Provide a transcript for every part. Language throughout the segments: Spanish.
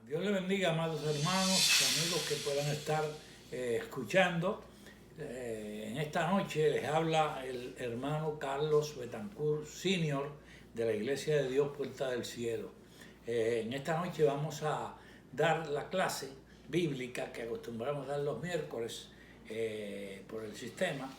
Dios le bendiga, amados hermanos, amigos que puedan estar escuchando. En esta noche les habla el hermano Carlos Betancourt Sr. de la Iglesia de Dios Puerta del Cielo. En esta noche vamos a dar la clase bíblica que acostumbramos dar los miércoles por el sistema,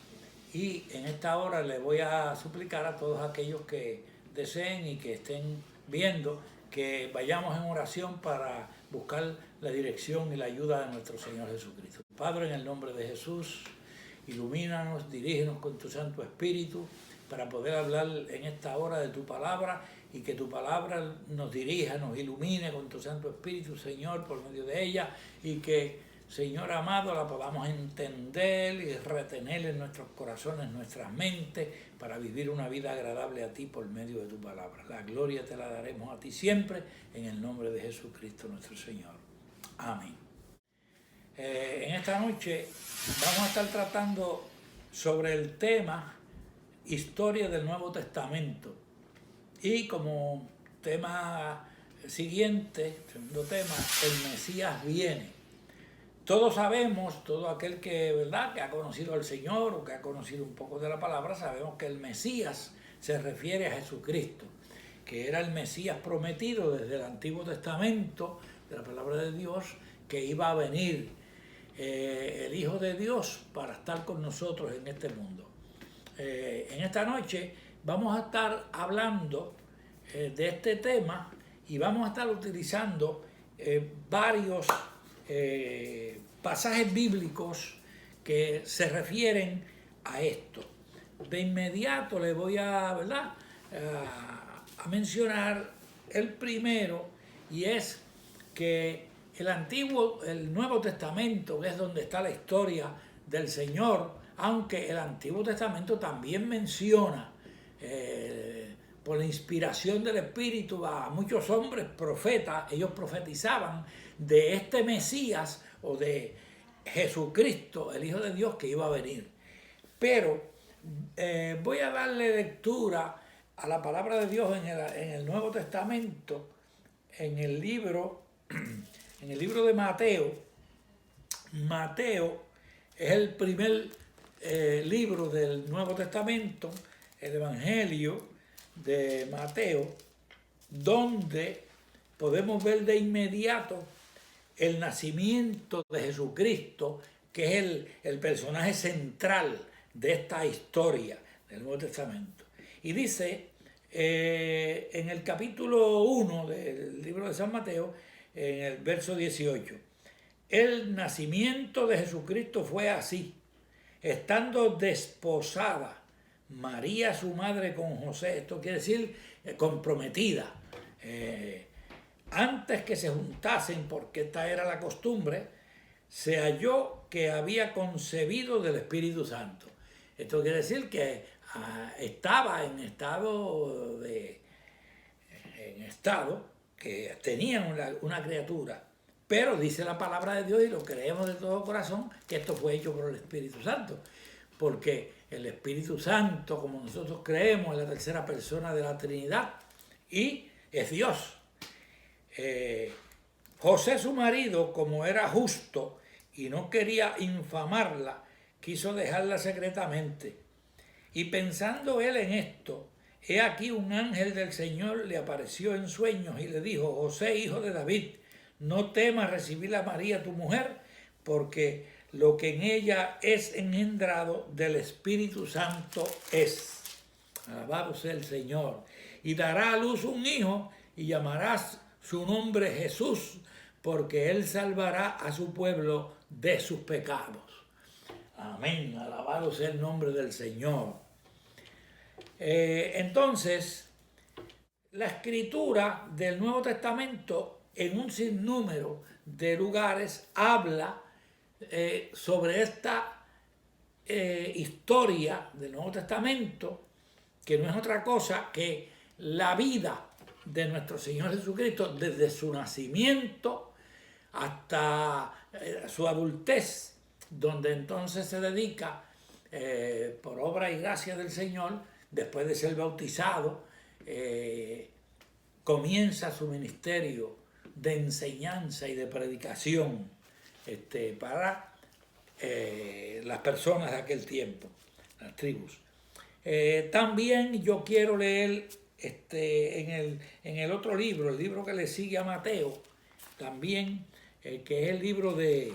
y en esta hora le voy a suplicar a todos aquellos que deseen y que estén viendo que vayamos en oración para buscar la dirección y la ayuda de nuestro Señor Jesucristo. Padre, en el nombre de Jesús, ilumínanos, dirígenos con tu Santo Espíritu para poder hablar en esta hora de tu palabra, y que tu palabra nos dirija, nos ilumine con tu Santo Espíritu, Señor, por medio de ella, y que, Señor amado, la podamos entender y retener en nuestros corazones, en nuestras mentes, para vivir una vida agradable a ti por medio de tu palabra. La gloria te la daremos a ti siempre, en el nombre de Jesucristo nuestro Señor. Amén. En esta noche vamos a estar tratando sobre el tema Historia del Nuevo Testamento. Y como tema siguiente, segundo tema, el Mesías viene. Todos sabemos, todo aquel que, ¿verdad?, que ha conocido al Señor o que ha conocido un poco de la palabra, sabemos que el Mesías se refiere a Jesucristo, que era el Mesías prometido desde el Antiguo Testamento, de la palabra de Dios, que iba a venir, el Hijo de Dios, para estar con nosotros en este mundo. En esta noche vamos a estar hablando de este tema, y vamos a estar utilizando varios pasajes bíblicos que se refieren a esto. De inmediato le voy a mencionar el primero, y es que el Nuevo Testamento, que es donde está la historia del Señor, aunque el Antiguo Testamento también menciona por la inspiración del Espíritu a muchos hombres profetas. Ellos profetizaban de este Mesías o de Jesucristo, el Hijo de Dios, que iba a venir. Pero voy a darle lectura a la palabra de Dios en el Nuevo Testamento, en el libro de Mateo. Mateo es el primer libro del Nuevo Testamento, el Evangelio de Mateo, donde podemos ver de inmediato el nacimiento de Jesucristo, que es el personaje central de esta historia del Nuevo Testamento. Y dice en el capítulo 1 del libro de San Mateo, en el verso 18, el nacimiento de Jesucristo fue así: estando desposada María su madre con José, esto quiere decir comprometida, antes que se juntasen, porque esta era la costumbre, se halló que había concebido del Espíritu Santo. Esto quiere decir que estaba en estado que tenían una criatura. Pero dice la palabra de Dios, y lo creemos de todo corazón, que esto fue hecho por el Espíritu Santo. Porque el Espíritu Santo, como nosotros creemos, es la tercera persona de la Trinidad y es Dios. José, su marido, como era justo y no quería infamarla, quiso dejarla secretamente. Y pensando él en esto, he aquí un ángel del Señor le apareció en sueños y le dijo: José, hijo de David, no temas recibir a María tu mujer, porque lo que en ella es engendrado del Espíritu Santo es. Alabado sea el Señor. Y dará a luz un hijo, y llamarás su nombre Jesús, porque él salvará a su pueblo de sus pecados. Amén. Alabado sea el nombre del Señor. Entonces, la escritura del Nuevo Testamento, en un sinnúmero de lugares, habla sobre esta historia del Nuevo Testamento, que no es otra cosa que la vida de nuestro Señor Jesucristo desde su nacimiento hasta su adultez, donde entonces se dedica por obra y gracia del Señor, después de ser bautizado, comienza su ministerio de enseñanza y de predicación para las personas de aquel tiempo, las tribus. También yo quiero leer en el otro libro, el libro que le sigue a Mateo, también, que es el libro de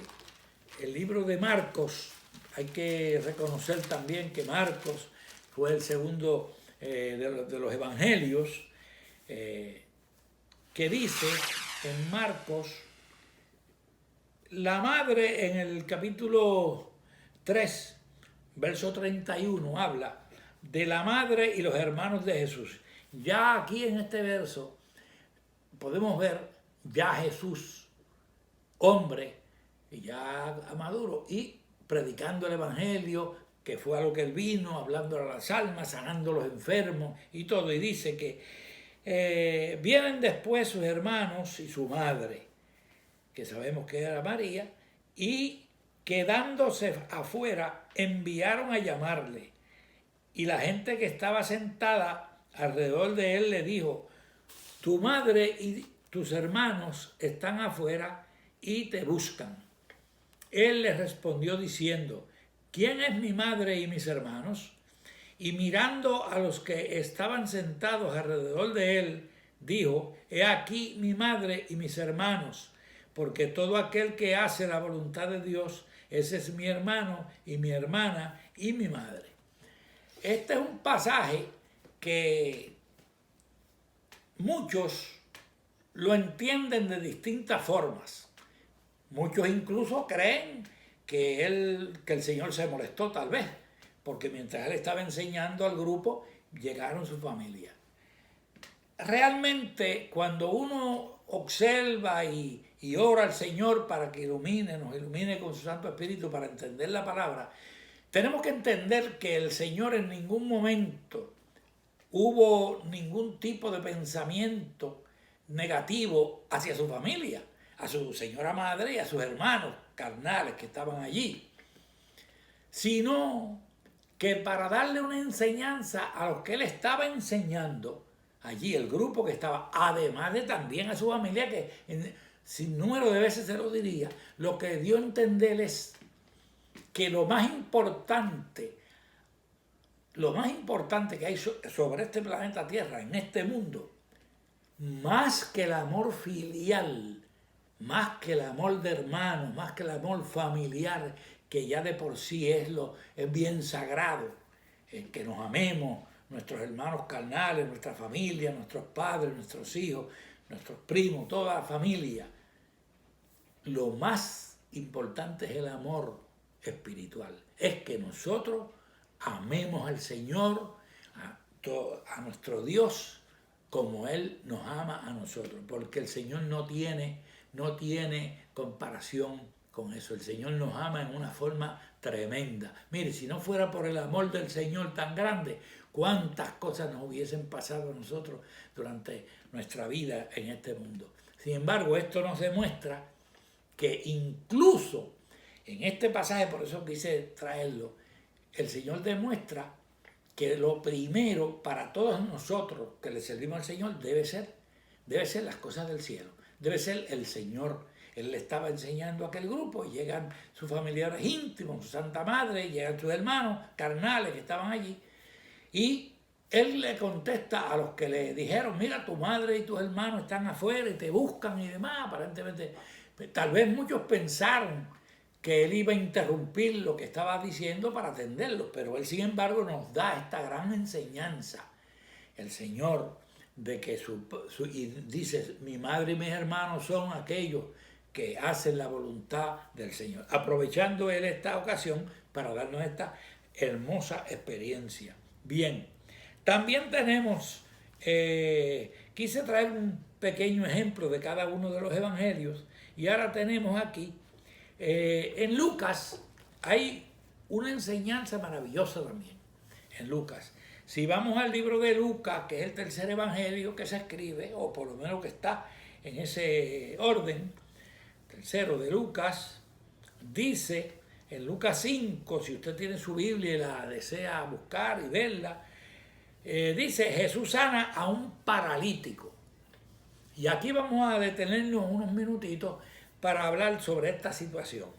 Marcos. Hay que reconocer también que Marcos fue el segundo de los evangelios, que dice en Marcos, la madre en el capítulo 3, verso 31, habla de la madre y los hermanos de Jesús. Ya aquí en este verso podemos ver ya Jesús, hombre, ya maduro, y predicando el evangelio, que fue a lo que él vino, hablando a las almas, sanando a los enfermos y todo. Y dice que vienen después sus hermanos y su madre, que sabemos que era María, y quedándose afuera enviaron a llamarle. Y la gente que estaba sentada alrededor de él le dijo, tu madre y tus hermanos están afuera y te buscan. Él les respondió diciendo, ¿quién es mi madre y mis hermanos? Y mirando a los que estaban sentados alrededor de él, dijo, he aquí mi madre y mis hermanos, porque todo aquel que hace la voluntad de Dios, ese es mi hermano y mi hermana y mi madre. Este es un pasaje que muchos lo entienden de distintas formas. Muchos incluso creen que el Señor se molestó tal vez, porque mientras él estaba enseñando al grupo, llegaron su familia. Realmente, cuando uno observa y ora al Señor para que nos ilumine con su Santo Espíritu para entender la palabra, tenemos que entender que el Señor en ningún momento hubo ningún tipo de pensamiento negativo hacia su familia, a su señora madre y a sus hermanos carnales que estaban allí, sino que para darle una enseñanza a los que él estaba enseñando allí, el grupo que estaba, además de también a su familia, que sin número de veces se lo diría, lo que dio a entender es que lo más importante que hay sobre este planeta Tierra, en este mundo, más que el amor filial, más que el amor de hermano, más que el amor familiar, que ya de por sí es bien sagrado, que nos amemos, nuestros hermanos carnales, nuestra familia, nuestros padres, nuestros hijos, nuestros primos, toda la familia. Lo más importante es el amor espiritual, es que nosotros amemos al Señor, a nuestro Dios, como Él nos ama a nosotros, porque el Señor no tiene comparación con eso. El Señor nos ama en una forma tremenda. Mire, si no fuera por el amor del Señor tan grande, cuántas cosas nos hubiesen pasado a nosotros durante nuestra vida en este mundo. Sin embargo, esto nos demuestra que incluso en este pasaje, por eso quise traerlo, el Señor demuestra que lo primero para todos nosotros que le servimos al Señor debe ser las cosas del cielo, debe ser el Señor. Él le estaba enseñando a aquel grupo y llegan sus familiares íntimos, su Santa Madre, llegan sus hermanos carnales que estaban allí, y él le contesta a los que le dijeron, mira, tu madre y tus hermanos están afuera y te buscan y demás. Aparentemente, tal vez muchos pensaron que él iba a interrumpir lo que estaba diciendo para atenderlos, pero él sin embargo nos da esta gran enseñanza, el Señor, de que y dice, mi madre y mis hermanos son aquellos que hacen la voluntad del Señor, aprovechando él esta ocasión para darnos esta hermosa experiencia. Bien, también tenemos, quise traer un pequeño ejemplo de cada uno de los evangelios, y ahora tenemos aquí, en Lucas hay una enseñanza maravillosa también, en Lucas. Si vamos al libro de Lucas, que es el tercer evangelio que se escribe, o por lo menos que está en ese orden, tercero de Lucas, dice en Lucas 5, si usted tiene su Biblia y la desea buscar y verla, dice, Jesús sana a un paralítico. Y aquí vamos a detenernos unos minutitos para hablar sobre esta situación.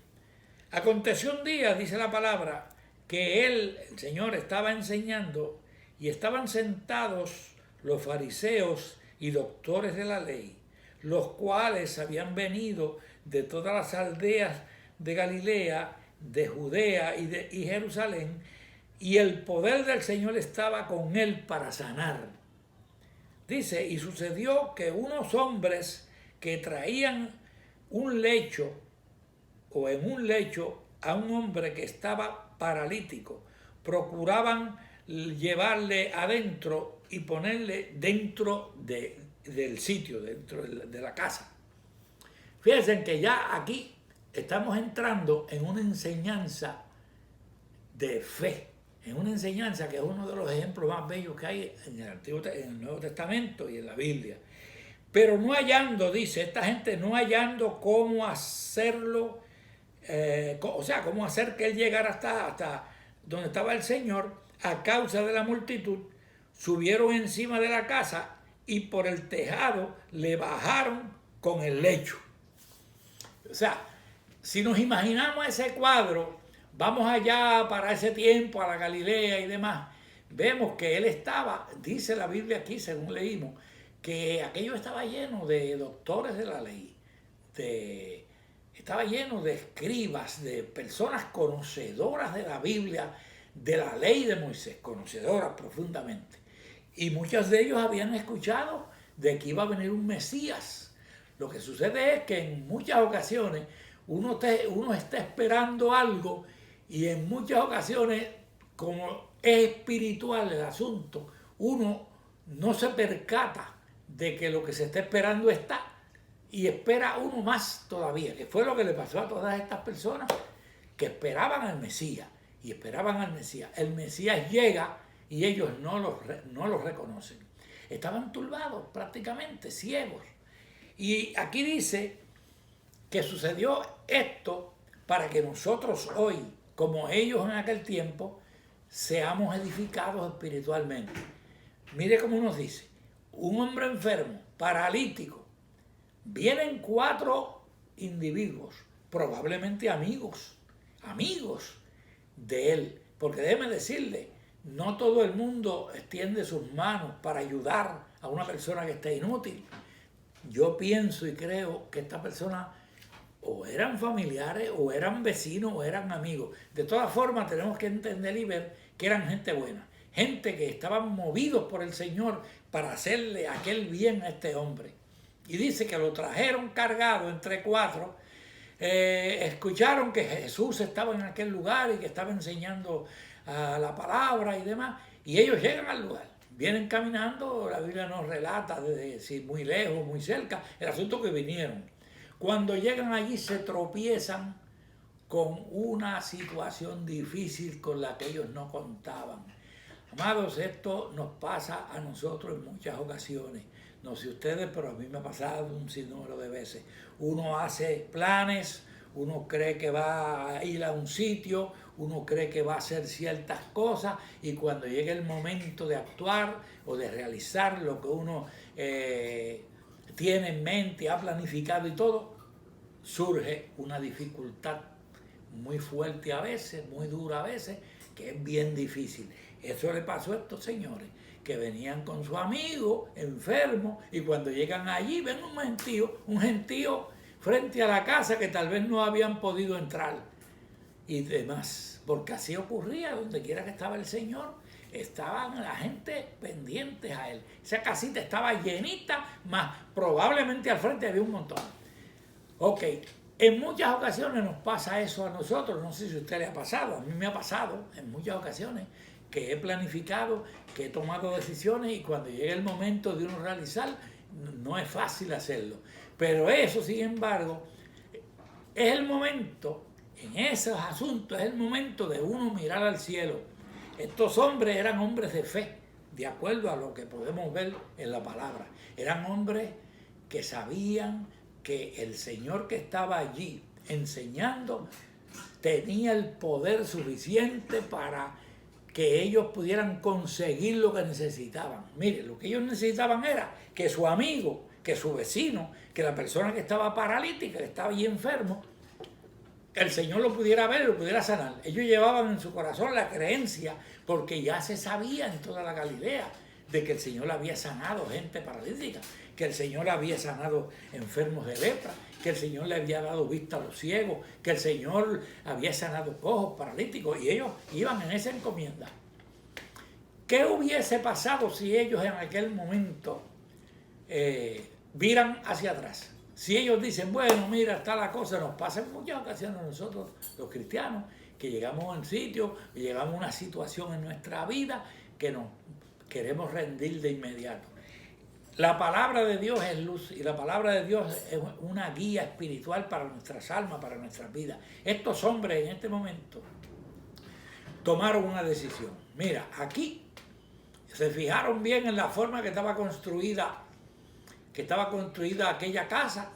Aconteció un día, dice la palabra, que él, el Señor, estaba enseñando y estaban sentados los fariseos y doctores de la ley, los cuales habían venido de todas las aldeas de Galilea, de Judea y Jerusalén, y el poder del Señor estaba con él para sanar. Dice, y sucedió que unos hombres que traían un lecho, o en un lecho, a un hombre que estaba paralítico, procuraban llevarle adentro y ponerle dentro del sitio, dentro de la casa. Fíjense que ya aquí estamos entrando en una enseñanza de fe, en una enseñanza que es uno de los ejemplos más bellos que hay en el Nuevo Testamento y en la Biblia. Pero no hallando, dice, esta gente no hallando cómo hacerlo, cómo hacer que él llegara hasta donde estaba el Señor, a causa de la multitud, subieron encima de la casa y por el tejado le bajaron con el lecho. O sea, si nos imaginamos ese cuadro, vamos allá para ese tiempo, a la Galilea y demás, vemos que él estaba, dice la Biblia aquí, según leímos, que aquello estaba lleno de doctores de la ley, estaba lleno de escribas, de personas conocedoras de la Biblia, de la ley de Moisés, conocedoras profundamente. Y muchos de ellos habían escuchado de que iba a venir un Mesías. Lo que sucede es que en muchas ocasiones uno está esperando algo y en muchas ocasiones, como es espiritual el asunto, uno no se percata de que lo que se está esperando está y espera uno más todavía, que fue lo que le pasó a todas estas personas que esperaban al Mesías y esperaban al Mesías. El Mesías llega y ellos no lo reconocen. Estaban turbados, prácticamente ciegos. Y aquí dice que sucedió esto para que nosotros hoy, como ellos en aquel tiempo, seamos edificados espiritualmente. Mire cómo nos dice, un hombre enfermo, paralítico, vienen 4 individuos, probablemente amigos de él, porque déjeme decirle, no todo el mundo extiende sus manos para ayudar a una persona que está inútil. Yo pienso y creo que esta persona o eran familiares, o eran vecinos, o eran amigos. De todas formas, tenemos que entender y ver que eran gente buena. Gente que estaban movidos por el Señor para hacerle aquel bien a este hombre. Y dice que lo trajeron cargado entre 4. Escucharon que Jesús estaba en aquel lugar y que estaba enseñando la palabra y demás. Y ellos llegan al lugar. Vienen caminando, la Biblia nos relata desde si muy lejos, muy cerca. El asunto que vinieron. Cuando llegan allí se tropiezan con una situación difícil con la que ellos no contaban. Amados, esto nos pasa a nosotros en muchas ocasiones. No sé ustedes, pero a mí me ha pasado un sinnúmero de veces. Uno hace planes, uno cree que va a ir a un sitio, uno cree que va a hacer ciertas cosas y cuando llega el momento de actuar o de realizar lo que uno tiene en mente, ha planificado y todo, surge una dificultad muy fuerte a veces, muy dura a veces, que es bien difícil. Eso le pasó a estos señores, que venían con su amigo enfermo y cuando llegan allí ven un gentío frente a la casa que tal vez no habían podido entrar y demás, porque así ocurría donde quiera que estaba el Señor. Estaban la gente pendientes a él. Esa casita estaba llenita, más probablemente al frente había un montón. Ok, en muchas ocasiones nos pasa eso a nosotros, no sé si a usted le ha pasado, a mí me ha pasado en muchas ocasiones que he planificado, que he tomado decisiones y cuando llega el momento de uno realizar, no es fácil hacerlo. Pero eso, sin embargo, es el momento, en esos asuntos, es el momento de uno mirar al cielo. Estos hombres eran hombres de fe, de acuerdo a lo que podemos ver en la palabra. Eran hombres que sabían que el Señor que estaba allí enseñando tenía el poder suficiente para que ellos pudieran conseguir lo que necesitaban. Mire, lo que ellos necesitaban era que su amigo que su vecino, que la persona que estaba paralítica, que estaba allí enfermo, el Señor lo pudiera ver y lo pudiera sanar. Ellos llevaban en su corazón la creencia, porque ya se sabía en toda la Galilea de que el Señor había sanado gente paralítica, que el Señor había sanado enfermos de lepra, que el Señor le había dado vista a los ciegos, que el Señor había sanado cojos, paralíticos, y ellos iban en esa encomienda. ¿Qué hubiese pasado si ellos en aquel momento vieran hacia atrás? Si ellos dicen, bueno, mira, está la cosa, nos pasa en muchas ocasiones a nosotros, los cristianos, que llegamos a un sitio, llegamos a una situación en nuestra vida que nos queremos rendir de inmediato. La palabra de Dios es luz y la palabra de Dios es una guía espiritual para nuestras almas, para nuestras vidas. Estos hombres en este momento tomaron una decisión. Mira, aquí se fijaron bien en la forma que estaba construida aquella casa,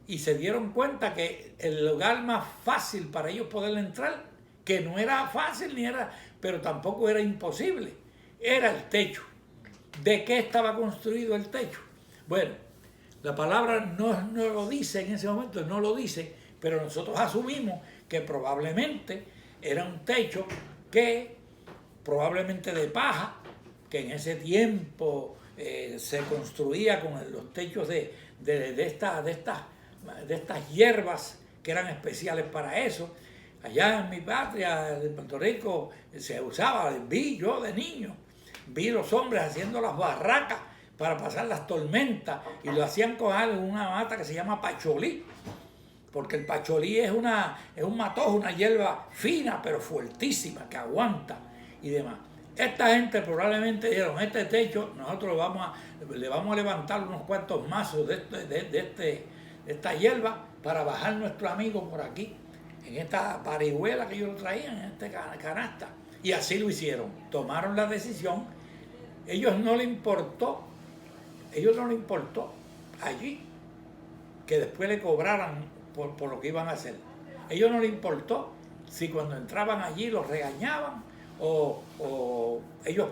y se dieron cuenta que el lugar más fácil para ellos poder entrar, que no era fácil pero tampoco era imposible, era el techo. ¿De qué estaba construido el techo? Bueno, la palabra no lo dice en ese momento, no lo dice, pero nosotros asumimos que probablemente era un techo que probablemente de paja, que en ese tiempo se construía con los techos de estas hierbas que eran especiales para eso. Allá en mi patria, en Puerto Rico, se usaba, vi yo de niño, vi los hombres haciendo las barracas para pasar las tormentas, y lo hacían con una mata que se llama pacholí, porque el pacholí es un matojo, una hierba fina pero fuertísima que aguanta y demás. Esta gente probablemente dijeron, este techo nosotros le vamos a levantar unos cuantos mazos de esta hierba para bajar nuestro amigo por aquí, en esta parihuela que ellos lo traían, en esta canasta. Y así lo hicieron, tomaron la decisión. Ellos no les importó allí que después le cobraran por lo que iban a hacer. Ellos no les importó si cuando entraban allí los regañaban, o ellos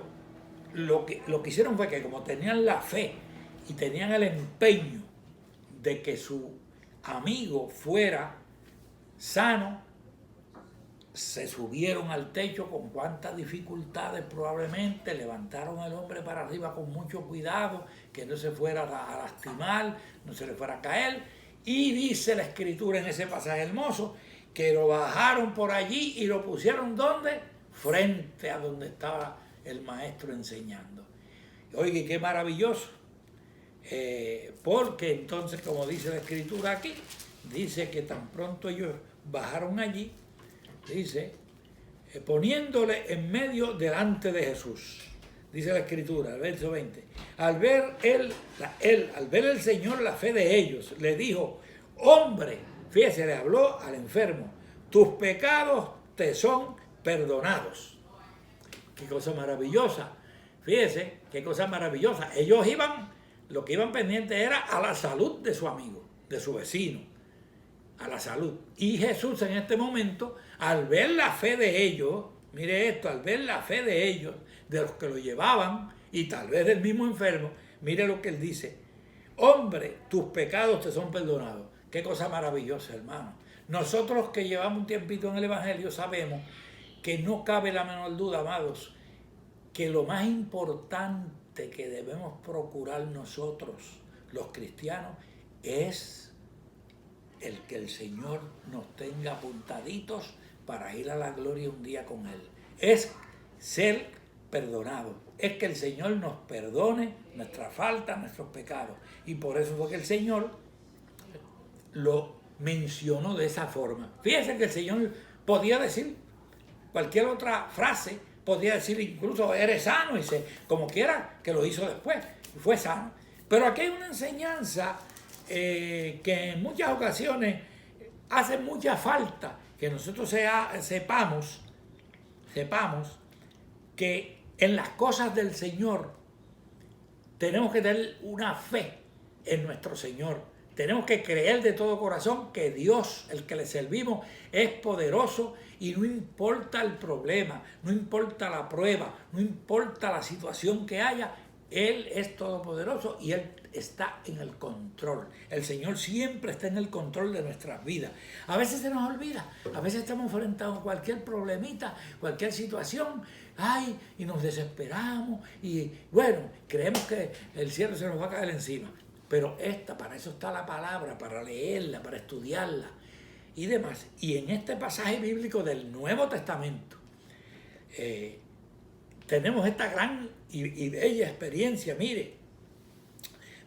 lo que hicieron fue que, como tenían la fe y tenían el empeño de que su amigo fuera sano, se subieron al techo con cuantas dificultades probablemente, levantaron al hombre para arriba con mucho cuidado, que no se fuera a lastimar, no se le fuera a caer, y dice la Escritura en ese pasaje hermoso que lo bajaron por allí y lo pusieron ¿dónde? Frente a donde estaba el maestro enseñando. Oye, qué maravilloso, porque entonces, como dice la Escritura aquí, dice que tan pronto ellos bajaron allí, dice, poniéndole en medio delante de Jesús. Dice la Escritura, el verso 20. Al ver el Señor la fe de ellos, le dijo, hombre, fíjese, le habló al enfermo, tus pecados te son perdonados. Qué cosa maravillosa. Fíjese, qué cosa maravillosa. Ellos lo que iban pendientes era a la salud de su amigo, de su vecino, a la salud. Y Jesús en este momento, al ver la fe de ellos, mire esto, al ver la fe de ellos, de los que lo llevaban, y tal vez del mismo enfermo, mire lo que él dice, hombre, tus pecados te son perdonados. Qué cosa maravillosa, hermano. Nosotros que llevamos un tiempito en el Evangelio sabemos que no cabe la menor duda, amados, que lo más importante que debemos procurar nosotros, los cristianos, es el que el Señor nos tenga apuntaditos para ir a la gloria un día con Él. Es ser perdonado. Es que el Señor nos perdone nuestras faltas, nuestros pecados. Y por eso fue que el Señor lo mencionó de esa forma. Fíjense que el Señor podía decir cualquier otra frase, podía decir incluso eres sano, y como quiera, que lo hizo después, fue sano. Pero aquí hay una enseñanza que en muchas ocasiones hace mucha falta, que nosotros sepamos que en las cosas del Señor tenemos que tener una fe en nuestro Señor. Tenemos que creer de todo corazón que Dios, el que le servimos, es poderoso, y no importa el problema, no importa la prueba, no importa la situación que haya, Él es todopoderoso y Él está en el control. El Señor siempre está en el control de nuestras vidas. A veces se nos olvida, a veces estamos enfrentados a cualquier problemita, cualquier situación, ay, y nos desesperamos y bueno, creemos que el cielo se nos va a caer encima. Pero para eso está la palabra, para leerla, para estudiarla y demás. Y en este pasaje bíblico del Nuevo Testamento, tenemos esta gran y bella experiencia. Mire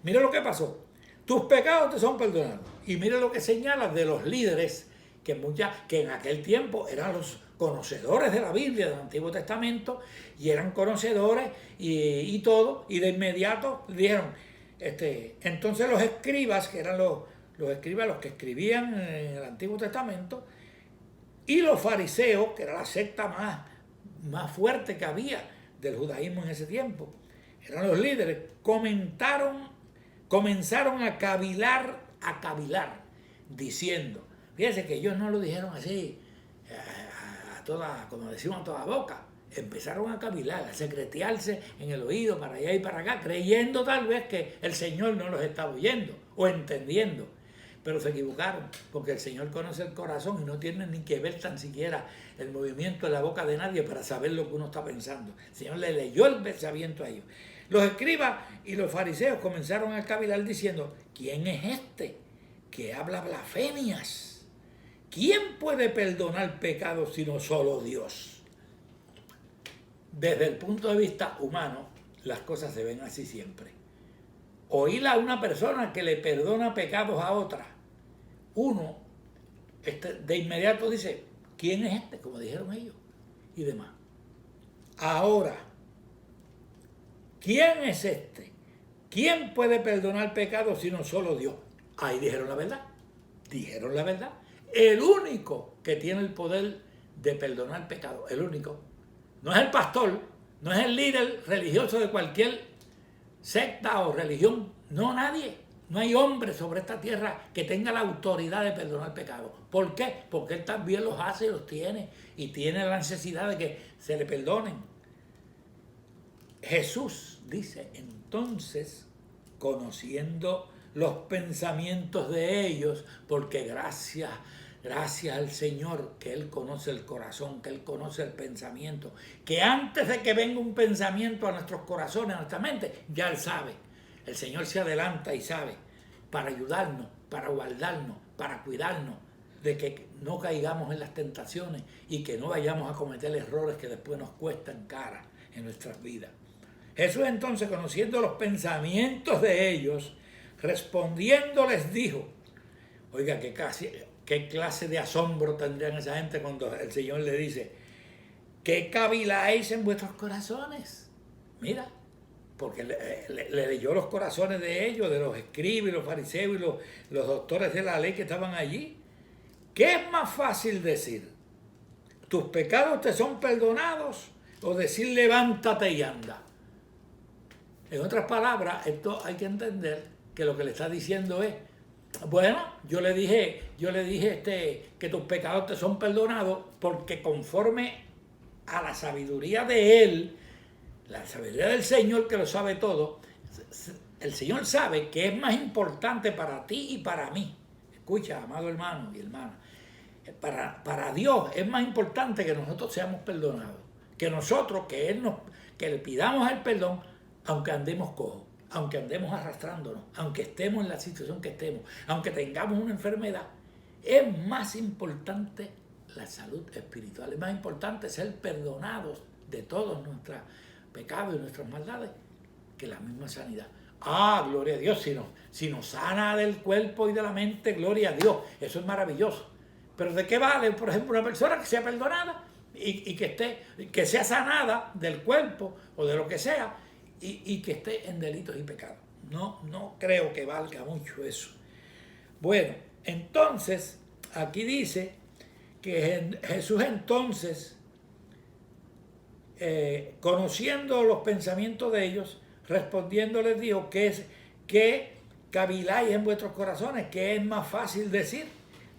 lo que pasó. Tus pecados te son perdonados. Y mire lo que señala de los líderes que en aquel tiempo eran los conocedores de la Biblia del Antiguo Testamento y eran conocedores y todo. Y de inmediato dijeron, entonces los escribas, que eran los escribas los que escribían en el Antiguo Testamento, y los fariseos, que era la secta más fuerte que había del judaísmo en ese tiempo, eran los líderes, comenzaron a cavilar, diciendo, fíjense que ellos no lo dijeron así, como decimos, a toda boca, empezaron a cavilar, a secretearse en el oído para allá y para acá, creyendo tal vez que el Señor no los estaba oyendo o entendiendo. Pero se equivocaron, porque el Señor conoce el corazón y no tiene ni que ver tan siquiera el movimiento de la boca de nadie para saber lo que uno está pensando. El Señor le leyó el pensamiento a ellos. Los escribas y los fariseos comenzaron a cavilar diciendo, ¿quién es este que habla blasfemias? ¿Quién puede perdonar pecados sino solo Dios? Desde el punto de vista humano, las cosas se ven así siempre. Oír a una persona que le perdona pecados a otra, uno de inmediato dice, ¿quién es este? Como dijeron ellos y demás. Ahora, ¿quién es este? ¿Quién puede perdonar pecados sino solo Dios? Ahí dijeron la verdad. Dijeron la verdad. El único que tiene el poder de perdonar pecados, el único, no es el pastor, no es el líder religioso de cualquier secta o religión, no, nadie. No hay hombre sobre esta tierra que tenga la autoridad de perdonar pecados. ¿Por qué? Porque Él también los hace y los tiene. Y tiene la necesidad de que se le perdonen. Jesús dice, entonces, conociendo los pensamientos de ellos, porque gracias al Señor, que Él conoce el corazón, que Él conoce el pensamiento, que antes de que venga un pensamiento a nuestros corazones, a nuestra mente, ya Él sabe. El Señor se adelanta y sabe, para ayudarnos, para guardarnos, para cuidarnos, de que no caigamos en las tentaciones y que no vayamos a cometer errores que después nos cuestan cara en nuestras vidas. Jesús entonces, conociendo los pensamientos de ellos, respondiendo les dijo, oiga, qué clase de asombro tendrían esa gente cuando el Señor le dice, ¿qué caviláis en vuestros corazones? Mira, porque le leyó los corazones de ellos, de los escribas y los fariseos y los doctores de la ley que estaban allí. ¿Qué es más fácil decir? ¿Tus pecados te son perdonados? O decir levántate y anda. En otras palabras, esto hay que entender que lo que le está diciendo es, bueno, yo le dije que tus pecados te son perdonados porque conforme a la sabiduría de Él, la sabiduría del Señor que lo sabe todo, el Señor sabe que es más importante para ti y para mí. Escucha, amado hermano y hermana, para Dios es más importante que nosotros seamos perdonados, que nosotros, que le pidamos el perdón, aunque andemos cojos, aunque andemos arrastrándonos, aunque estemos en la situación que estemos, aunque tengamos una enfermedad. Es más importante la salud espiritual, es más importante ser perdonados de todos nuestros pecados y nuestras maldades que la misma sanidad. Gloria a Dios, si nos sana del cuerpo y de la mente, gloria a Dios, eso es maravilloso. Pero ¿de qué vale, por ejemplo, una persona que sea perdonada y que sea sanada del cuerpo o de lo que sea y que esté en delitos y pecados? No creo que valga mucho eso. Bueno, entonces, aquí dice que Jesús entonces, conociendo los pensamientos de ellos, respondiendo les dijo que caviláis en vuestros corazones, que es más fácil decir,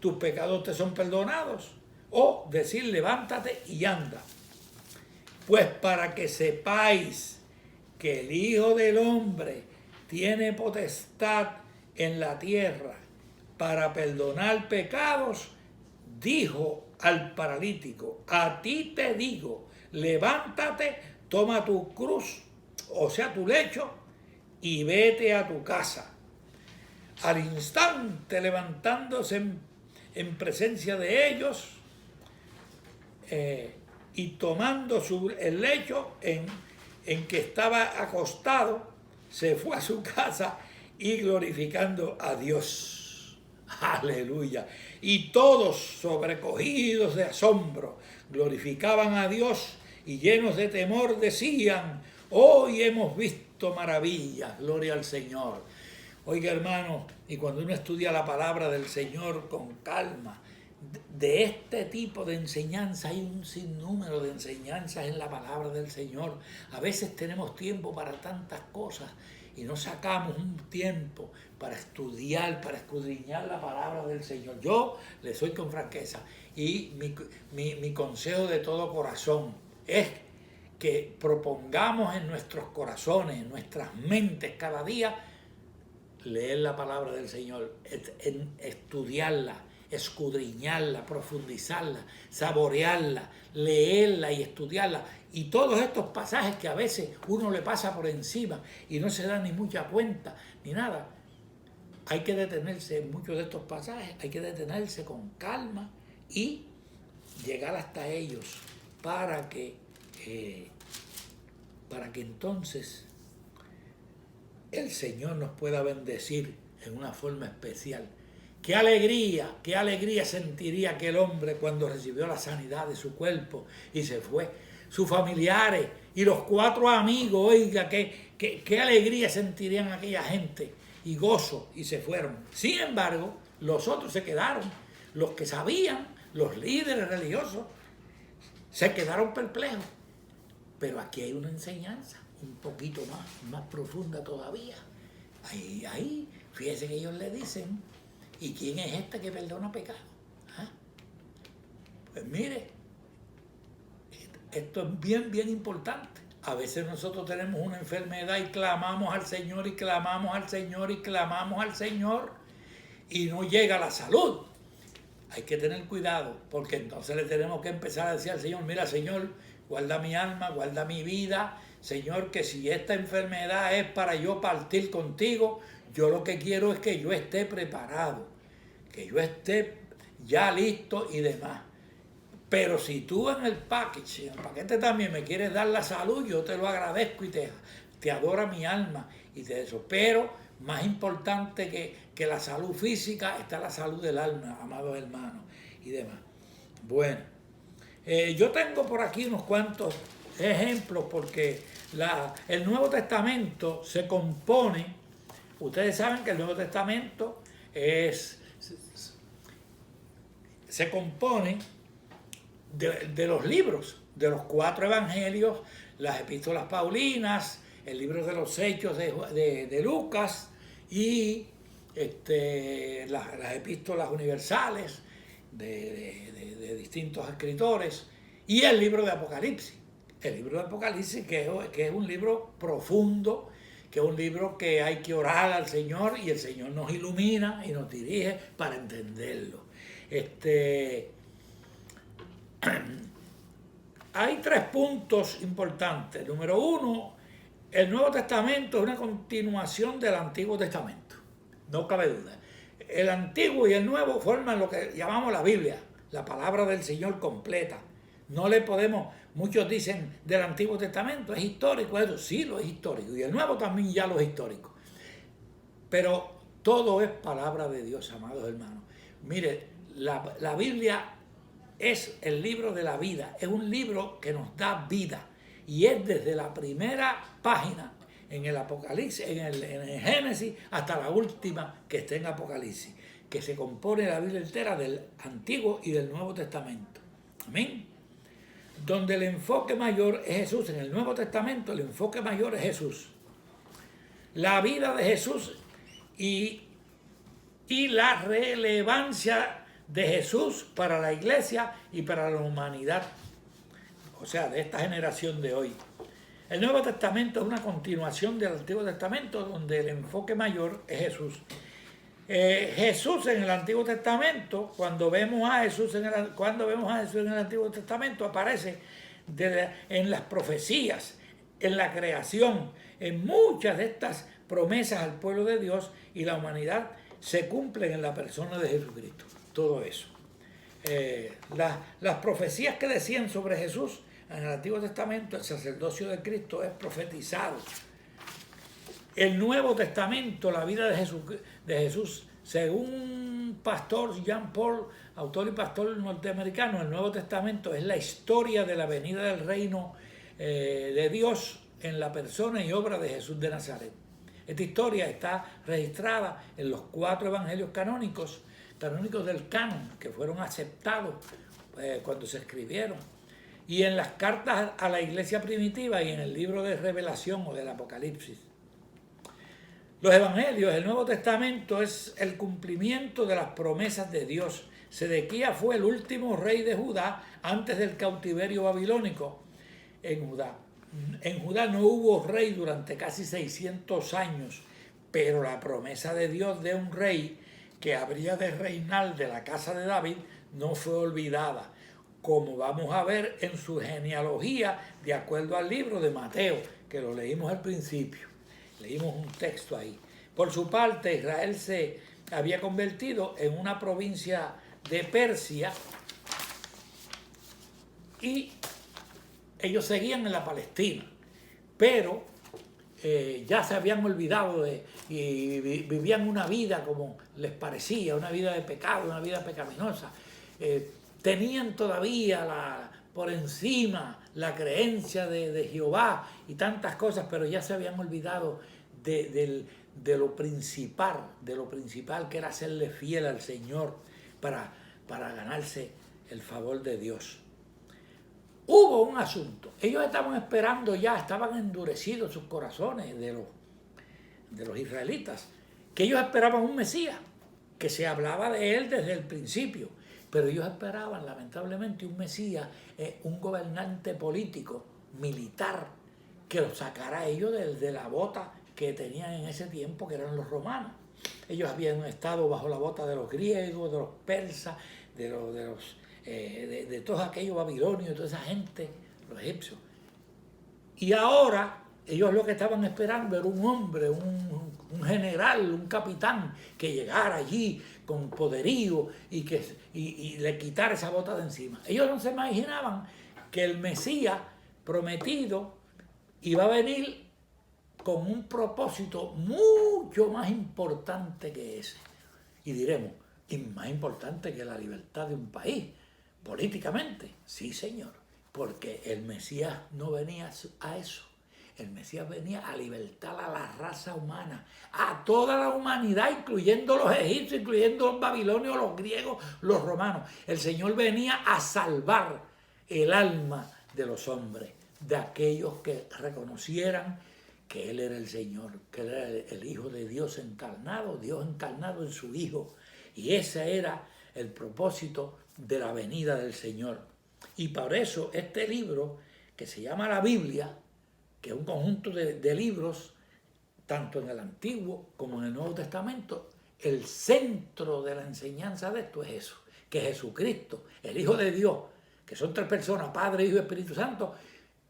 tus pecados te son perdonados, o decir, levántate y anda. Pues para que sepáis que el Hijo del Hombre tiene potestad en la tierra para perdonar pecados, dijo al paralítico: a ti te digo, levántate, toma tu cruz, o sea, tu lecho, y vete a tu casa. Al instante, levantándose en presencia de ellos, y tomando el lecho en que estaba acostado, se fue a su casa y glorificando a Dios. Aleluya. Y todos, sobrecogidos de asombro, glorificaban a Dios y llenos de temor decían: hoy hemos visto maravillas. Gloria al Señor. Oiga, hermano, y cuando uno estudia la palabra del Señor con calma, de este tipo de enseñanza hay un sinnúmero de enseñanzas en la palabra del Señor. A veces tenemos tiempo para tantas cosas y no sacamos un tiempo para estudiar, para escudriñar la palabra del Señor. Yo le soy con franqueza, y mi consejo de todo corazón es que propongamos en nuestros corazones, en nuestras mentes cada día, leer la palabra del Señor, estudiarla, escudriñarla, profundizarla, saborearla, leerla y estudiarla. Y todos estos pasajes que a veces uno le pasa por encima y no se da ni mucha cuenta, ni nada, hay que detenerse en muchos de estos pasajes, hay que detenerse con calma y llegar hasta ellos para que entonces el Señor nos pueda bendecir en una forma especial. Qué alegría sentiría aquel hombre cuando recibió la sanidad de su cuerpo y se fue. Sus familiares y los 4 amigos, oiga, qué alegría sentirían aquella gente, y gozo, y se fueron. Sin embargo, los otros se quedaron. Los que sabían, los líderes religiosos, se quedaron perplejos. Pero aquí hay una enseñanza un poquito más profunda todavía. Ahí, fíjense que ellos le dicen: ¿y quién es este que perdona pecado? ¿Ah? Pues mire, esto es bien importante. A veces nosotros tenemos una enfermedad y clamamos al Señor, y clamamos al Señor, y clamamos al Señor, y no llega la salud. Hay que tener cuidado, porque entonces le tenemos que empezar a decir al Señor: mira, Señor, guarda mi alma, guarda mi vida. Señor, que si esta enfermedad es para yo partir contigo, yo lo que quiero es que yo esté preparado, que yo esté ya listo y demás. Pero si tú en el paquete también me quieres dar la salud, yo te lo agradezco y te adora mi alma y te eso. Pero más importante que la salud física está la salud del alma, amados hermanos, y demás. Bueno, yo tengo por aquí unos cuantos ejemplos, porque el Nuevo Testamento se compone. Ustedes saben que el Nuevo Testamento se compone de los libros, de los 4 evangelios, las epístolas paulinas, el libro de los Hechos de Lucas, y las epístolas universales de distintos escritores, y el libro de Apocalipsis. El libro de Apocalipsis, que es un libro profundo, que es un libro que hay que orar al Señor, y el Señor nos ilumina y nos dirige para entenderlo. Hay 3 puntos importantes. Número 1, el Nuevo Testamento es una continuación del Antiguo Testamento. No cabe duda. El Antiguo y el Nuevo forman lo que llamamos la Biblia, la palabra del Señor completa. No le podemos, muchos dicen del Antiguo Testamento, es histórico, eso sí lo es histórico, y el Nuevo también ya lo es histórico. Pero todo es palabra de Dios, amados hermanos. Mire, la Biblia es el libro de la vida, es un libro que nos da vida, y es desde la primera página en el Apocalipsis, en el Génesis, hasta la última que está en Apocalipsis, que se compone la Biblia entera del Antiguo y del Nuevo Testamento. Amén. Donde el enfoque mayor es Jesús. En el Nuevo Testamento el enfoque mayor es Jesús. La vida de Jesús y la relevancia de Jesús para la iglesia y para la humanidad. O sea, de esta generación de hoy. El Nuevo Testamento es una continuación del Antiguo Testamento donde el enfoque mayor es Jesús. Jesús en el Antiguo Testamento, cuando vemos a Jesús en el Antiguo Testamento, aparece en las profecías, en la creación, en muchas de estas promesas al pueblo de Dios, y la humanidad se cumplen en la persona de Jesucristo. Todo eso. Las profecías que decían sobre Jesús en el Antiguo Testamento, el sacerdocio de Cristo es profetizado. El Nuevo Testamento, la vida de Jesús, según un pastor, Jean Paul, autor y pastor norteamericano, el Nuevo Testamento es la historia de la venida del reino de Dios en la persona y obra de Jesús de Nazaret. Esta historia está registrada en los 4 evangelios canónicos del canon, que fueron aceptados cuando se escribieron, y en las cartas a la iglesia primitiva y en el libro de Revelación o del Apocalipsis. Los evangelios, el Nuevo Testamento, es el cumplimiento de las promesas de Dios. Sedequías fue el último rey de Judá antes del cautiverio babilónico en Judá. En Judá no hubo rey durante casi 600 años, pero la promesa de Dios de un rey que habría de reinar de la casa de David no fue olvidada, como vamos a ver en su genealogía de acuerdo al libro de Mateo, que lo leímos al principio. Leímos un texto ahí. Por su parte, Israel se había convertido en una provincia de Persia y ellos seguían en la Palestina, pero ya se habían olvidado y vivían una vida como les parecía, una vida de pecado, una vida pecaminosa. Tenían todavía por encima la creencia de Jehová y tantas cosas, pero ya se habían olvidado de lo principal que era serle fiel al Señor para ganarse el favor de Dios. Hubo un asunto. Ellos estaban esperando ya, estaban endurecidos sus corazones de los israelitas, que ellos esperaban un Mesías, que se hablaba de él desde el principio, pero ellos esperaban lamentablemente un Mesías, un gobernante político, militar, que los sacara a ellos de la bota que tenían en ese tiempo, que eran los romanos. Ellos habían estado bajo la bota de los griegos, de los persas, de todos aquellos babilonios, de toda esa gente, los egipcios. Y ahora ellos lo que estaban esperando era un hombre, un general, un capitán que llegara allí con poderío y le quitara esa bota de encima. Ellos no se imaginaban que el Mesías prometido iba a venir con un propósito mucho más importante que ese. Y diremos, y más importante que la libertad de un país, políticamente. Sí, señor, porque el Mesías no venía a eso. El Mesías venía a libertar a la raza humana, a toda la humanidad, incluyendo los egipcios, incluyendo los babilonios, los griegos, los romanos. El Señor venía a salvar el alma de los hombres, de aquellos que reconocieran que Él era el Señor, que Él era el Hijo de Dios encarnado en su Hijo. Y ese era el propósito de la venida del Señor. Y por eso este libro, que se llama la Biblia, que es un conjunto de libros, tanto en el Antiguo como en el Nuevo Testamento, el centro de la enseñanza de esto es eso, que Jesucristo, el Hijo de Dios, que son 3 personas, Padre, Hijo y Espíritu Santo,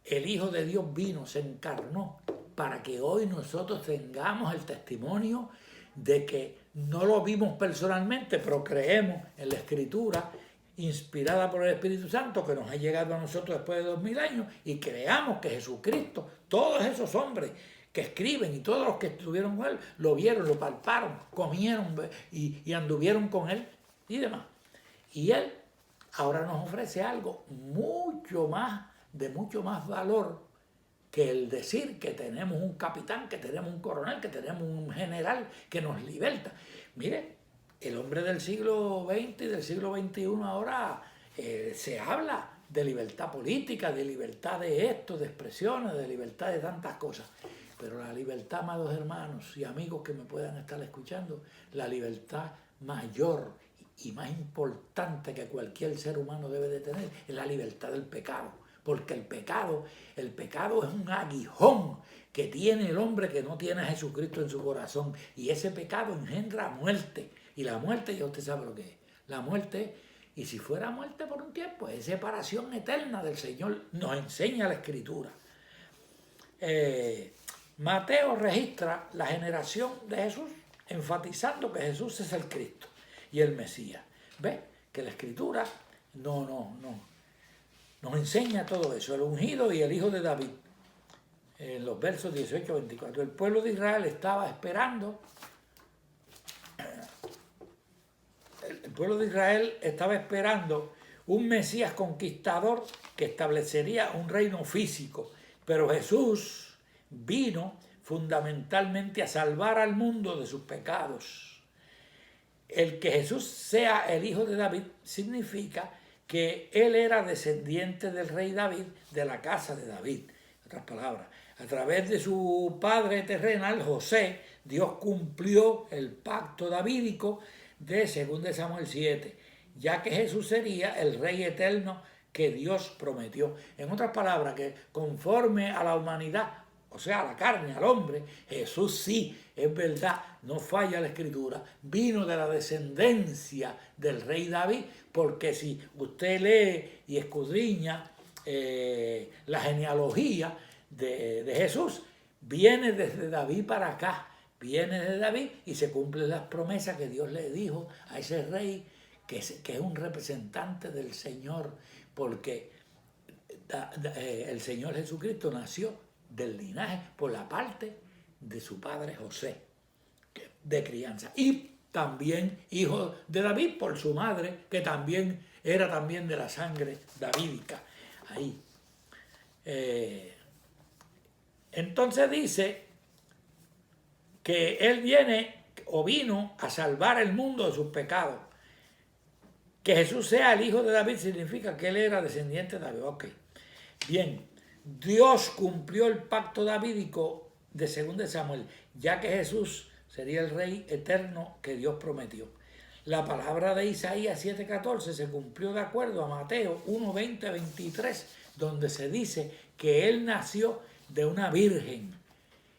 el Hijo de Dios vino, se encarnó, para que hoy nosotros tengamos el testimonio de que no lo vimos personalmente, pero creemos en la Escritura inspirada por el Espíritu Santo que nos ha llegado a nosotros después de 2000 años, y creamos que Jesucristo, todos esos hombres que escriben y todos los que estuvieron con Él, lo vieron, lo palparon, comieron y anduvieron con Él y demás. Y Él ahora nos ofrece algo de mucho más valor que el decir que tenemos un capitán, que tenemos un coronel, que tenemos un general que nos liberta. Mire, el hombre del siglo XX y del siglo XXI ahora se habla de libertad política, de libertad de esto, de expresiones, de libertad de tantas cosas. Pero la libertad, amados hermanos y amigos que me puedan estar escuchando, la libertad mayor y más importante que cualquier ser humano debe de tener es la libertad del pecado. porque el pecado es un aguijón que tiene el hombre que no tiene a Jesucristo en su corazón, y ese pecado engendra muerte, y la muerte ya usted sabe lo que es. La muerte, y si fuera muerte por un tiempo, es separación eterna del Señor, nos enseña la Escritura. Mateo registra la generación de Jesús enfatizando que Jesús es el Cristo y el Mesías. ¿Ve? Que la Escritura nos enseña todo eso, el ungido y el hijo de David. En los versos 18-24, el pueblo de Israel estaba esperando, un Mesías conquistador que establecería un reino físico, pero Jesús vino fundamentalmente a salvar al mundo de sus pecados. El que Jesús sea el hijo de David significa que él era descendiente del rey David, de la casa de David. En otras palabras, a través de su padre terrenal, José, Dios cumplió el pacto davídico de 2 Samuel 7, ya que Jesús sería el rey eterno que Dios prometió. En otras palabras, que conforme a la humanidad, o sea, a la carne, al hombre, Jesús sí, es verdad, no falla la Escritura, vino de la descendencia del rey David, porque si usted lee y escudriña la genealogía de Jesús, viene desde David para acá, viene de David y se cumplen las promesas que Dios le dijo a ese rey, que es un representante del Señor, porque el Señor Jesucristo nació del linaje por la parte de su padre José, de crianza, y también hijo de David por su madre, que también era también de la sangre davídica. Ahí. Entonces dice que él vino a salvar el mundo de sus pecados. Que Jesús sea el hijo de David significa que él era descendiente de David. Ok. Bien, Dios cumplió el pacto davídico de 2 Samuel, ya que Jesús sería el rey eterno que Dios prometió. La palabra de Isaías 7:14 se cumplió de acuerdo a Mateo 1:20-23, donde se dice que él nació de una virgen.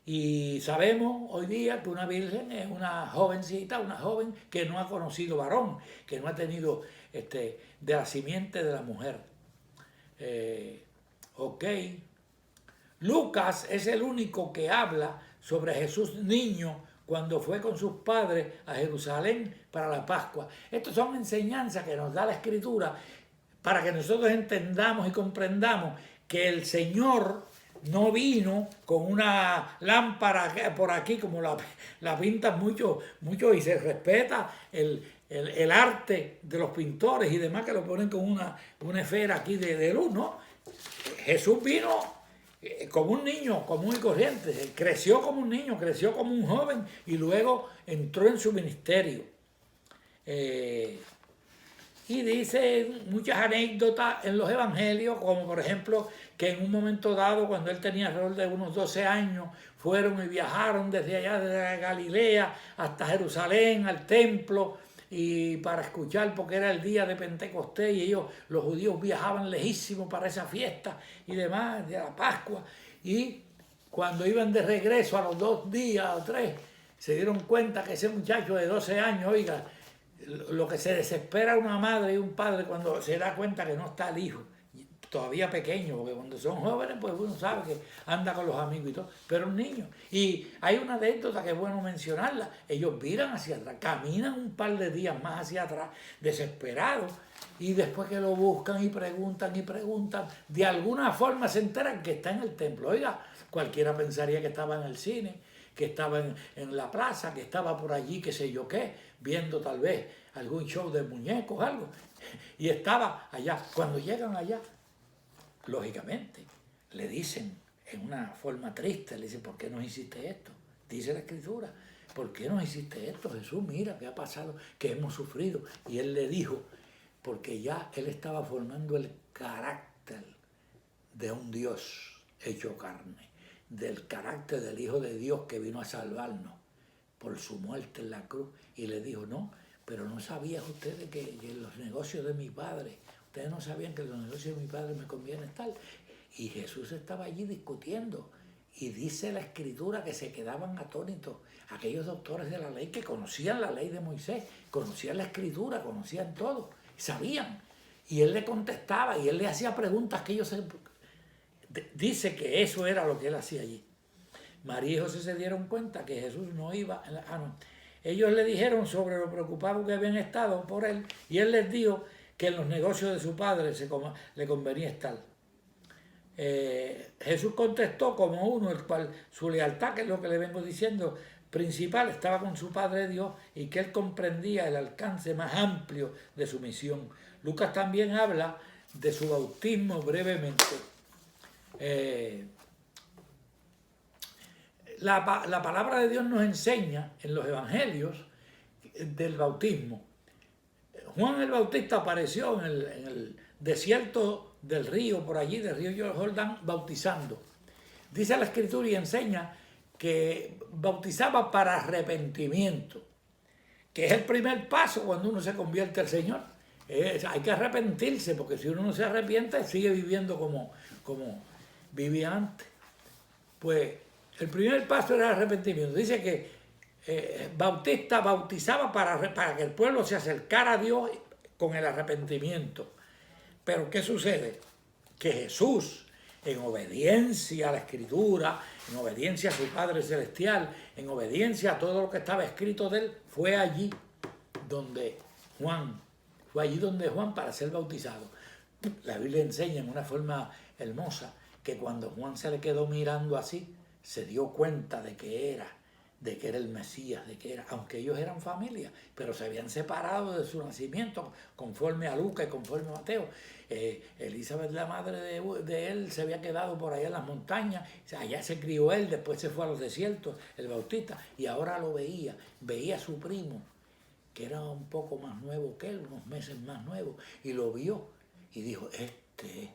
Y sabemos hoy día que una virgen es una jovencita, una joven que no ha conocido varón, que no ha tenido de la simiente de la mujer. Ok. Lucas es el único que habla sobre Jesús niño cuando fue con sus padres a Jerusalén para la Pascua. Estas son enseñanzas que nos da la Escritura para que nosotros entendamos y comprendamos que el Señor no vino con una lámpara por aquí como la pintan mucho y se respeta el arte de los pintores y demás que lo ponen con una esfera aquí de luz, ¿no? Jesús vino como un niño común y corriente, creció como un niño, creció como un joven y luego entró en su ministerio. Y dice muchas anécdotas en los evangelios, como por ejemplo que en un momento dado, cuando él tenía alrededor de unos 12 años, fueron y viajaron desde allá, desde Galilea hasta Jerusalén, al templo, y para escuchar, porque era el día de Pentecostés, y ellos, los judíos, viajaban lejísimo para esa fiesta y demás, de la Pascua, y cuando iban de regreso a los 2 días o 3, se dieron cuenta que ese muchacho de 12 años, oiga, lo que se desespera una madre y un padre cuando se da cuenta que no está el hijo, todavía pequeño, porque cuando son jóvenes, pues uno sabe que anda con los amigos y todo, pero un niño. Y hay una anécdota que es bueno mencionarla. Ellos miran hacia atrás, caminan un par de días más hacia atrás, desesperados, y después que lo buscan y preguntan, de alguna forma se enteran que está en el templo. Oiga, cualquiera pensaría que estaba en el cine, que estaba en la plaza, que estaba por allí, qué sé yo qué, viendo tal vez algún show de muñecos, algo, y estaba allá. Cuando llegan allá, lógicamente, le dicen en una forma triste, le dicen, ¿por qué nos hiciste esto? Dice la Escritura, ¿por qué nos hiciste esto, Jesús? Mira qué ha pasado, que hemos sufrido. Y él le dijo, porque ya él estaba formando el carácter de un Dios hecho carne, del carácter del Hijo de Dios que vino a salvarnos por su muerte en la cruz. Y le dijo, no, pero no sabían ustedes que en los negocios de mi padre, ustedes no sabían que los negocios de mi padre me conviene estar. Y Jesús estaba allí discutiendo. Y dice la Escritura que se quedaban atónitos aquellos doctores de la ley que conocían la ley de Moisés, conocían la Escritura, conocían todo, sabían. Y él le contestaba y él le hacía preguntas que ellos... Dice que eso era lo que él hacía allí. María y José se dieron cuenta que Jesús no iba... Ellos le dijeron sobre lo preocupados que habían estado por él y él les dijo que en los negocios de su padre le convenía estar. Jesús contestó como uno, el cual su lealtad, que es lo que le vengo diciendo, principal, estaba con su Padre Dios y que él comprendía el alcance más amplio de su misión. Lucas también habla de su bautismo brevemente. La palabra de Dios nos enseña en los evangelios del bautismo. Juan el Bautista apareció en el desierto del río, por allí, del río Jordán, bautizando. Dice la Escritura y enseña que bautizaba para arrepentimiento, que es el primer paso cuando uno se convierte al Señor. Hay que arrepentirse, porque si uno no se arrepiente, sigue viviendo como vivía antes. Pues el primer paso era el arrepentimiento. Dice que Bautista bautizaba para que el pueblo se acercara a Dios con el arrepentimiento. Pero ¿qué sucede? Que Jesús, en obediencia a la Escritura, en obediencia a su Padre Celestial, en obediencia a todo lo que estaba escrito de él, fue allí donde Juan para ser bautizado. La Biblia enseña en una forma hermosa que cuando Juan se le quedó mirando así, se dio cuenta de que era el Mesías, aunque ellos eran familia, pero se habían separado de su nacimiento, conforme a Lucas y conforme a Mateo. Elizabeth, la madre de él, se había quedado por allá en las montañas, allá se crió él, después se fue a los desiertos, el Bautista, y ahora lo veía a su primo, que era un poco más nuevo que él, unos meses más nuevo, y lo vio, y dijo, este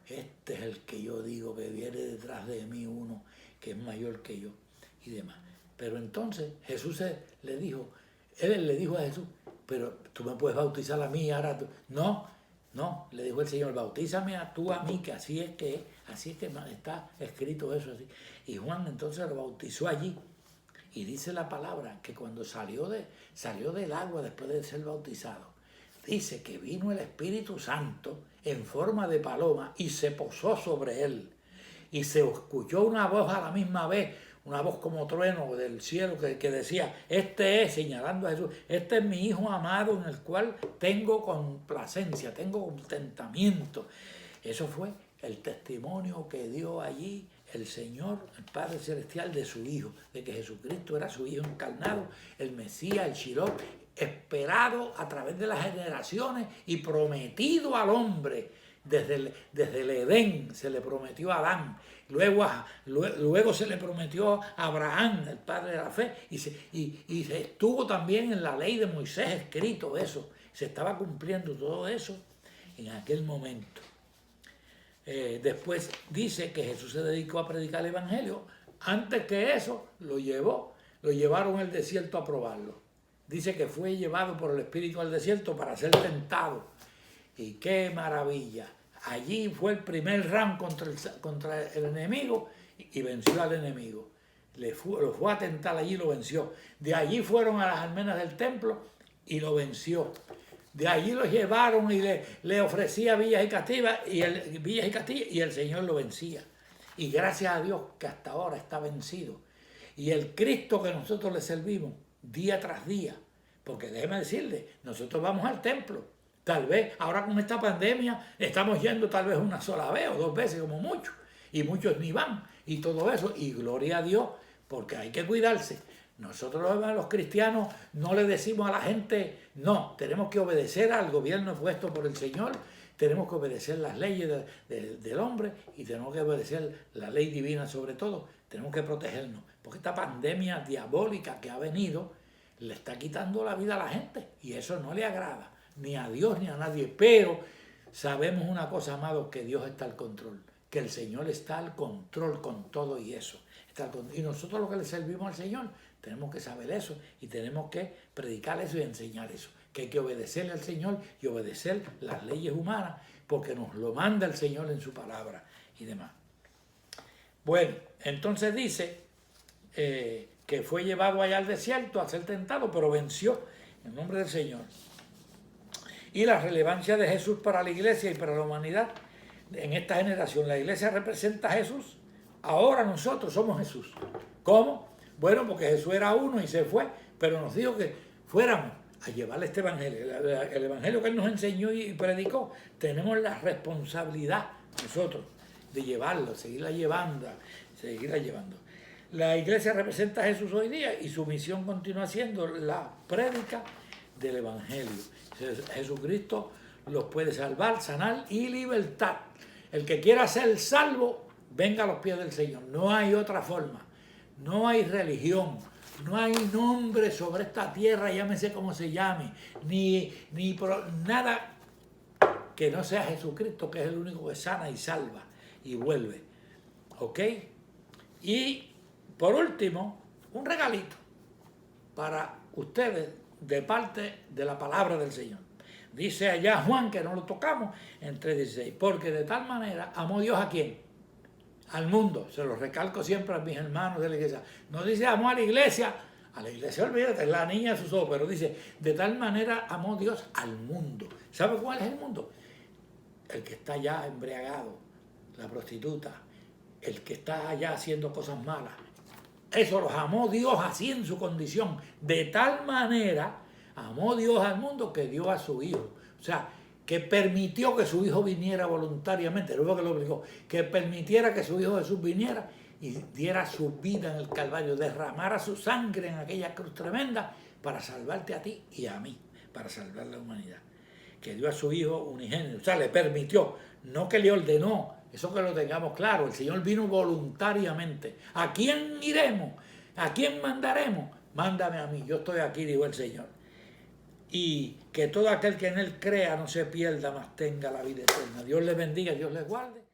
es el que yo digo que viene detrás de mí, uno que es mayor que yo, y demás. Pero entonces Jesús le dijo a Jesús, pero tú me puedes bautizar a mí, ahora tú. No, le dijo el Señor, bautízame tú a mí, que así es que está escrito eso así. Y Juan entonces lo bautizó allí. Y dice la palabra que cuando salió del agua después de ser bautizado, dice que vino el Espíritu Santo en forma de paloma y se posó sobre él. Y se escuchó una voz a la misma vez, una voz como trueno del cielo que decía, señalando a Jesús, este es mi Hijo amado en el cual tengo complacencia, tengo contentamiento. Eso fue el testimonio que dio allí el Señor, el Padre Celestial, de su Hijo, de que Jesucristo era su Hijo encarnado, el Mesías, el Shiloh, esperado a través de las generaciones y prometido al hombre. Desde el Edén se le prometió a Adán, luego se le prometió a Abraham, el padre de la fe, y se estuvo también en la ley de Moisés escrito eso. Se estaba cumpliendo todo eso en aquel momento. Después dice que Jesús se dedicó a predicar el Evangelio. Antes que eso, lo llevaron al desierto a probarlo. Dice que fue llevado por el Espíritu al desierto para ser tentado. Y qué maravilla. Allí fue el primer round contra el enemigo y venció al enemigo. Lo fue a tentar allí y lo venció. De allí fueron a las almenas del templo y lo venció. De allí lo llevaron y le ofrecía villas y castillas y el Señor lo vencía. Y gracias a Dios que hasta ahora está vencido. Y el Cristo que nosotros le servimos día tras día, porque déjeme decirle, nosotros vamos al templo. Tal vez ahora con esta pandemia estamos yendo tal vez una sola vez o 2 veces como mucho. Y muchos ni van. Y todo eso. Y gloria a Dios, porque hay que cuidarse. Nosotros los cristianos no le decimos a la gente, no, tenemos que obedecer al gobierno puesto por el Señor, tenemos que obedecer las leyes del hombre y tenemos que obedecer la ley divina sobre todo. Tenemos que protegernos. Porque esta pandemia diabólica que ha venido le está quitando la vida a la gente. Y eso no le agrada. Ni a Dios ni a nadie, pero sabemos una cosa, amados, que Dios está al control, que el Señor está al control con todo y eso. Y nosotros los que le servimos al Señor tenemos que saber eso y tenemos que predicar eso y enseñar eso, que hay que obedecerle al Señor y obedecer las leyes humanas, porque nos lo manda el Señor en su palabra y demás. Bueno, entonces dice que fue llevado allá al desierto a ser tentado, pero venció en nombre del Señor. Y la relevancia de Jesús para la iglesia y para la humanidad en esta generación. La iglesia representa a Jesús. Ahora nosotros somos Jesús. ¿Cómo? Bueno, porque Jesús era uno y se fue, pero nos dijo que fuéramos a llevarle este evangelio. El evangelio que Él nos enseñó y predicó, tenemos la responsabilidad nosotros de llevarlo, seguirla llevando. La iglesia representa a Jesús hoy día y su misión continúa siendo la prédica del evangelio. Jesucristo los puede salvar, sanar y libertar. El que quiera ser salvo, venga a los pies del Señor. No hay otra forma. No hay religión. No hay nombre sobre esta tierra, llámese como se llame, ni nada que no sea Jesucristo, que es el único que sana y salva y vuelve. ¿Ok? Y por último, un regalito para ustedes de parte de la palabra del Señor. Dice allá Juan, que no lo tocamos, en 3:16, porque de tal manera amó Dios a quién, al mundo. Se lo recalco siempre a mis hermanos de la iglesia. No dice amó a la iglesia olvídate, es la niña de sus ojos, pero dice de tal manera amó Dios al mundo. ¿Sabe cuál es el mundo? El que está allá embriagado, la prostituta, el que está allá haciendo cosas malas. Eso los amó Dios así en su condición. De tal manera amó Dios al mundo que dio a su Hijo. O sea, que permitió que su Hijo viniera voluntariamente, luego que lo obligó, que permitiera que su Hijo Jesús viniera y diera su vida en el Calvario, derramara su sangre en aquella cruz tremenda para salvarte a ti y a mí, para salvar la humanidad. Que dio a su Hijo unigénito, o sea, le permitió, no que le ordenó, eso que lo tengamos claro. El Señor vino voluntariamente. ¿A quién iremos? ¿A quién mandaremos? Mándame a mí, yo estoy aquí, dijo el Señor. Y que todo aquel que en Él crea no se pierda, mas tenga la vida eterna. Dios les bendiga, Dios les guarde.